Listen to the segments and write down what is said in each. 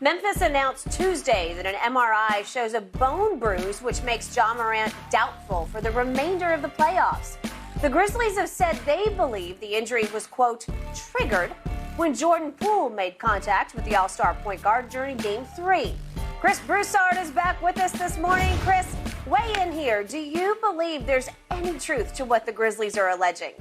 Memphis announced Tuesday that an MRI shows a bone bruise, which makes Ja Morant doubtful for the remainder of the playoffs. The Grizzlies have said they believe the injury was, quote, triggered when Jordan Poole made contact with the All-Star point guard during Game 3. Chris Broussard is back with us this morning. Chris, weigh in here. Do you believe there's any truth to what the Grizzlies are alleging?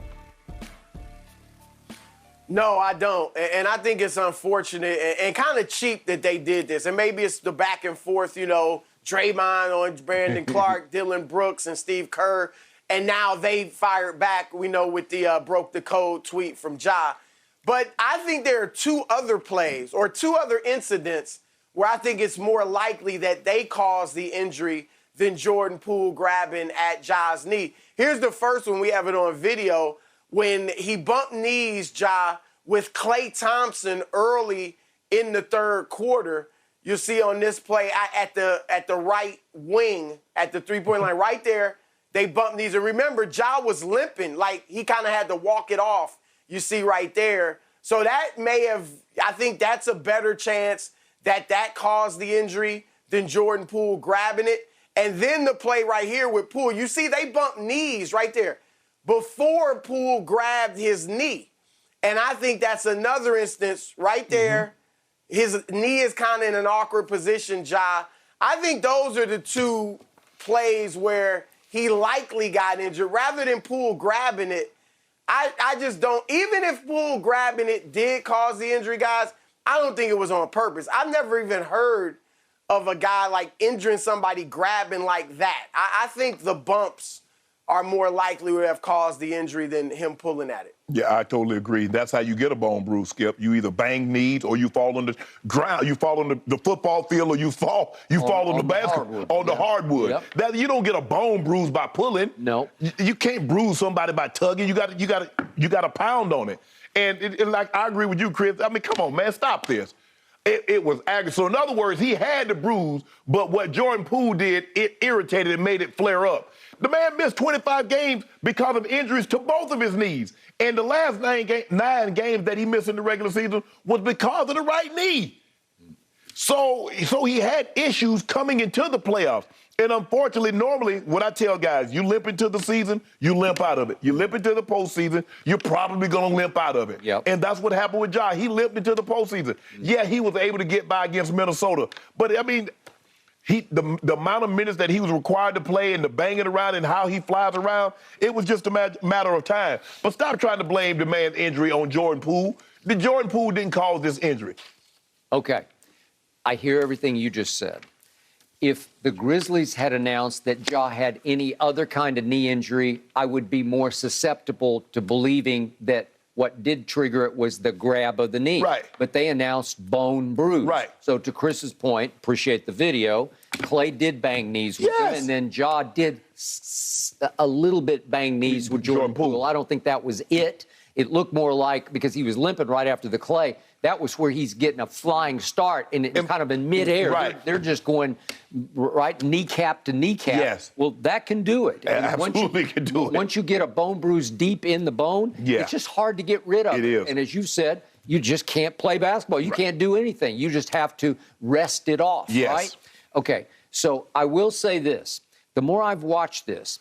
No, I don't. And I think it's unfortunate and kind of cheap that they did this. And maybe it's the back and forth, you know, Draymond on Brandon Clark, Dylan Brooks, and Steve Kerr. And now they fired back, we know, with the broke the code tweet from Ja. But I think there are two other plays or two other incidents where I think it's more likely that they caused the injury than Jordan Poole grabbing at Ja's knee. Here's the first one. We have it on video. When he bumped knees, Ja, with Klay Thompson early in the third quarter. You'll see on this play at the right wing, at the three-point line, right there, they bumped knees. And remember, Ja was limping, like he kind of had to walk it off, you see right there. So that may have, I think that's a better chance that caused the injury than Jordan Poole grabbing it. And then the play right here with Poole, you see they bumped knees right there before Poole grabbed his knee. And I think that's another instance right there. His knee is kind of in an awkward position, Ja. I think those are the two plays where he likely got injured. Rather than Poole grabbing it, I just don't, even if Poole grabbing it did cause the injury, guys, I don't think it was on purpose. I've never even heard of a guy like injuring somebody grabbing like that. I think the bumps are more likely to have caused the injury than him pulling at it. Yeah, I totally agree. That's how you get a bone bruise, Skip. You either bang knees or you fall on the ground. You fall on the football field or you fall on the basketball, on the hardwood. Yep. That, you don't get a bone bruise by pulling. No. You can't bruise somebody by tugging. You got to pound on it. And like, I agree with you, Chris. I mean, come on, man, stop this. It was aggressive. So in other words, he had the bruise, but what Jordan Poole did, it irritated and made it flare up. The man missed 25 games because of injuries to both of his knees. And the last 9 games that he missed in the regular season was because of the right knee. So he had issues coming into the playoffs. And unfortunately, normally, what I tell guys, you limp into the season, you limp out of it. You limp into the postseason, you're probably going to limp out of it. Yep. And that's what happened with Ja. He limped into the postseason. Yeah, he was able to get by against Minnesota. But, I mean, the amount of minutes that he was required to play and the banging around and how he flies around, it was just a matter of time. But stop trying to blame the man's injury on Jordan Poole. The Jordan Poole didn't cause this injury. Okay. I hear everything you just said. If the Grizzlies had announced that Ja had any other kind of knee injury, I would be more susceptible to believing that what did trigger it was the grab of the knee. Right. But they announced bone bruise. Right. So to Chris's point, appreciate the video, Klay did bang knees with him, and then Ja did a little bit bang knees with Jordan Poole. I don't think that was it. It looked more like, because he was limping right after the Klay, that was where he's getting a flying start, and it's kind of in midair. Right. They're just going right kneecap to kneecap. Yes. Well, that can do it. Absolutely can do it. Once you get a bone bruise deep in the bone, it's just hard to get rid of. It is. And as you said, you just can't play basketball. You can't do anything. You just have to rest it off, right? Okay, so I will say this. The more I've watched this,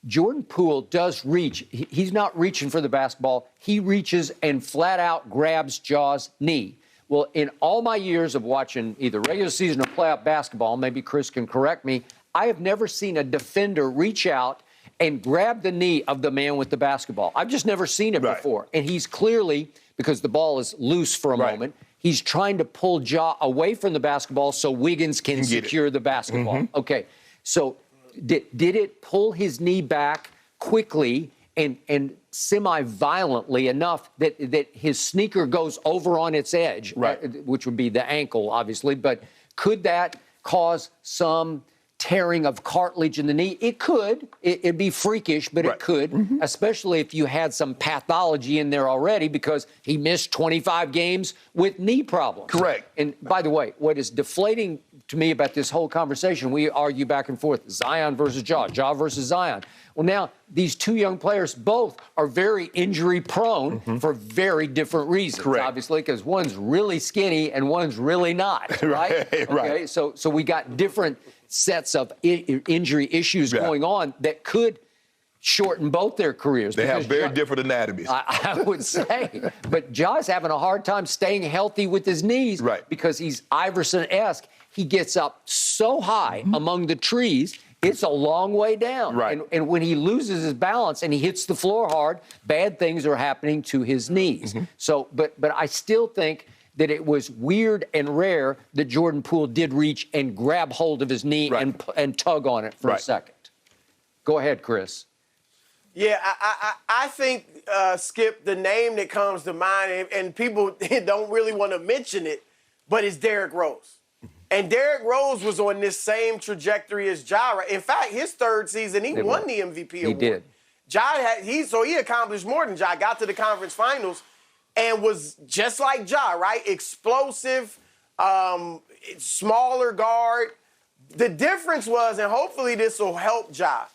Jordan Poole does reach. He's not reaching for the basketball. He reaches and flat out grabs Ja's knee. Well, in all my years of watching either regular season or playoff basketball, maybe Chris can correct me, I have never seen a defender reach out and grab the knee of the man with the basketball. I've just never seen it before. And he's clearly, because the ball is loose for a moment, he's trying to pull Ja away from the basketball so Wiggins can secure the basketball. Okay, so did it pull his knee back quickly and semi-violently enough that his sneaker goes over on its edge, which would be the ankle, obviously, but could that cause some tearing of cartilage in the knee? It could. It'd be freakish, but it could, especially if you had some pathology in there already because he missed 25 games with knee problems. Correct. And by the way, what is deflating to me about this whole conversation, we argue back and forth, Zion versus Ja, Ja versus Zion. Well, now these two young players both are very injury prone for very different reasons. Correct. Obviously, because one's really skinny and one's really not, right? Right. Okay, so we got different sets of injury issues going on that could shorten both their careers. They have very different anatomies. I would say. But Ja's having a hard time staying healthy with his knees because he's Iverson-esque. He gets up so high among the trees, it's a long way down. Right. And when he loses his balance and he hits the floor hard, bad things are happening to his knees. So, but I still think that it was weird and rare that Jordan Poole did reach and grab hold of his knee and tug on it for a second. Go ahead, Chris. Yeah, I think, Skip, the name that comes to mind, and people don't really want to mention it, but it's Derrick Rose. And Derrick Rose was on this same trajectory as Ja. In fact, his third season, he won the MVP award. He did. Ja he accomplished more than Ja. Got to the conference finals and was just like Ja, right? Explosive, smaller guard. The difference was, and hopefully this will help Ja,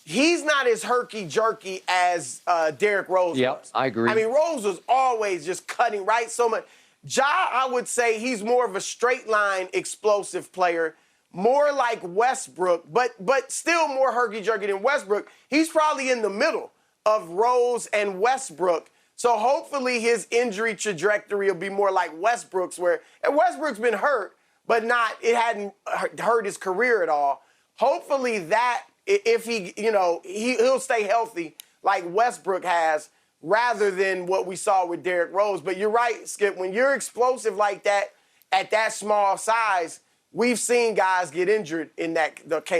he's not as herky-jerky as Derrick Rose was. I agree. I mean, Rose was always just cutting right so much. Ja, I would say he's more of a straight-line explosive player, more like Westbrook, but still more herky-jerky than Westbrook. He's probably in the middle of Rose and Westbrook. So hopefully his injury trajectory will be more like Westbrook's, and Westbrook's been hurt, but it hadn't hurt his career at all. Hopefully that, if he'll stay healthy like Westbrook has, rather than what we saw with Derrick Rose. But you're right, Skip, when you're explosive like that, at that small size, we've seen guys get injured in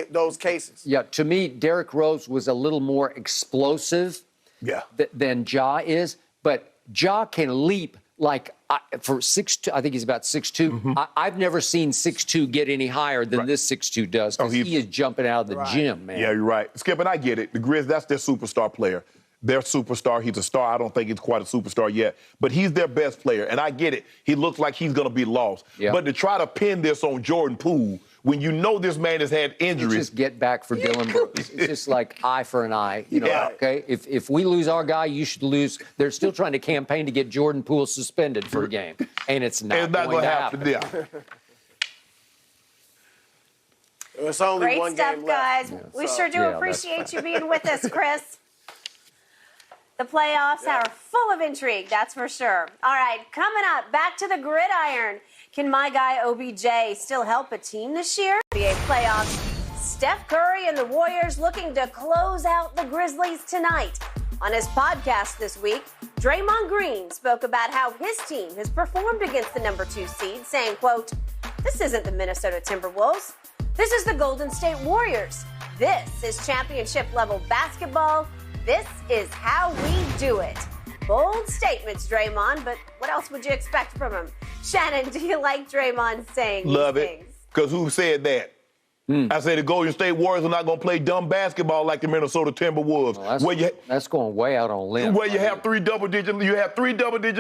those cases. Yeah, to me, Derrick Rose was a little more explosive than Ja is, but Ja can leap like for 6'2", I think he's about 6'2". I've never seen 6'2" get any higher than this 6'2" does, because he is jumping out of the gym, man. Yeah, you're right. Skip, and I get it. The Grizz, that's their superstar player. Their superstar, he's a star. I don't think he's quite a superstar yet, but he's their best player, and I get it. He looks like he's going to be lost. But to try to pin this on Jordan Poole, when you know this man has had injuries. Just get back for Dylan Brooks. It's just like eye for an eye. Okay? If we lose our guy, you should lose. They're still trying to campaign to get Jordan Poole suspended for a game, and it's not going to happen. It's only Great one stuff, game guys. left. We sure do appreciate you being with us, Chris. The playoffs are full of intrigue, that's for sure. All right, coming up, back to the gridiron. Can my guy OBJ still help a team this year? NBA playoffs. Steph Curry and the Warriors looking to close out the Grizzlies tonight. On his podcast this week, Draymond Green spoke about how his team has performed against the number 2 seed, saying, quote, "This isn't the Minnesota Timberwolves. This is the Golden State Warriors. This is championship-level basketball. This is how we do it." Bold statements, Draymond, but what else would you expect from him? Shannon, do you like Draymond saying Love these it. things? Because who said that? I say the Golden State Warriors are not going to play dumb basketball like the Minnesota Timberwolves. Well, that's going way out on a limb. Where you have three double-digit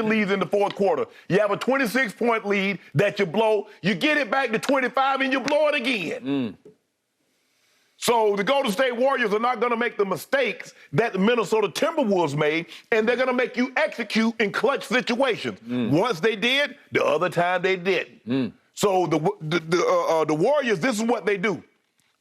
leads in the fourth quarter. You have a 26-point lead that you blow. You get it back to 25 and you blow it again. So the Golden State Warriors are not going to make the mistakes that the Minnesota Timberwolves made, and they're going to make you execute in clutch situations. Once they did, the other time they didn't. So the Warriors, this is what they do.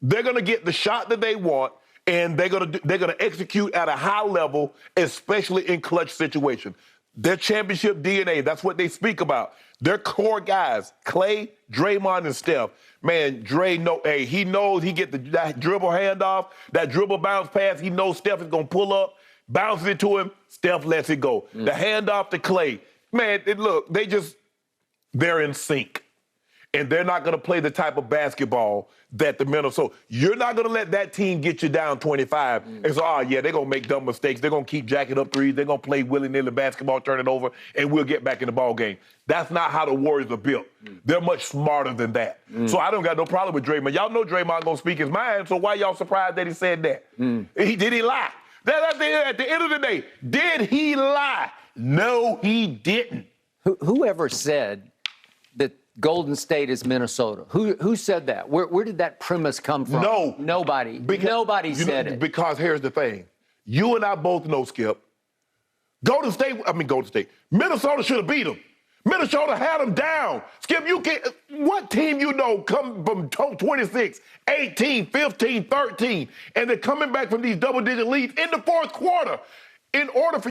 They're going to get the shot that they want, and they're going to execute at a high level, especially in clutch situations. Their championship DNA, that's what they speak about. Their core guys, Clay, Draymond, and Steph. Man, Dre, he knows he get that dribble handoff, that dribble bounce pass. He knows Steph is going to pull up, bounces it to him, Steph lets it go. The handoff to Clay. Man, look, they're in sync. And they're not going to play the type of basketball that the Minnesota. You're not going to let that team get you down 25. And so, they're going to make dumb mistakes. They're going to keep jacking up threes. They're going to play willy-nilly basketball, turn it over, and we'll get back in the ball game. That's not how the Warriors are built. They're much smarter than that. So I don't got no problem with Draymond. Y'all know Draymond going to speak his mind, so why y'all surprised that he said that? Did he lie? At the end of the day, did he lie? No, he didn't. Whoever said that Golden State is Minnesota? Who said that? Where did that premise come from? No. Nobody. Nobody said it. Because here's the thing. You and I both know, Skip, Golden State. Minnesota should have beat them. Minnesota had them down. Skip, you can't. What team you know come from 26, 18, 15, 13, and they're coming back from these double-digit leads in the fourth quarter in order for